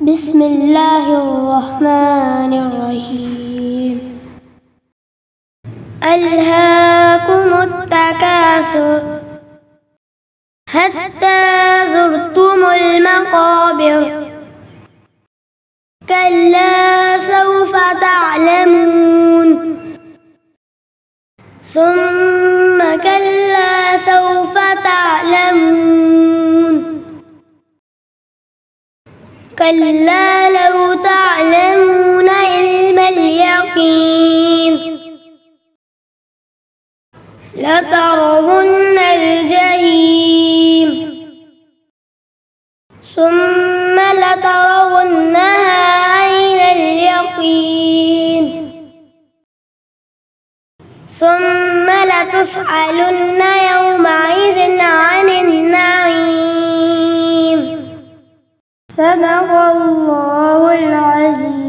بسم الله الرحمن الرحيم. ألهاكم التكاثر حتى زرتم المقابر كلا سوف تعلمون ثم كلا سوف تعلمون كلا لو تعلمون علم اليقين لترون الجحيم ثم لترونها عين اليقين ثم لتسألن يومئذ عن النعيم. صدق الله العظيم.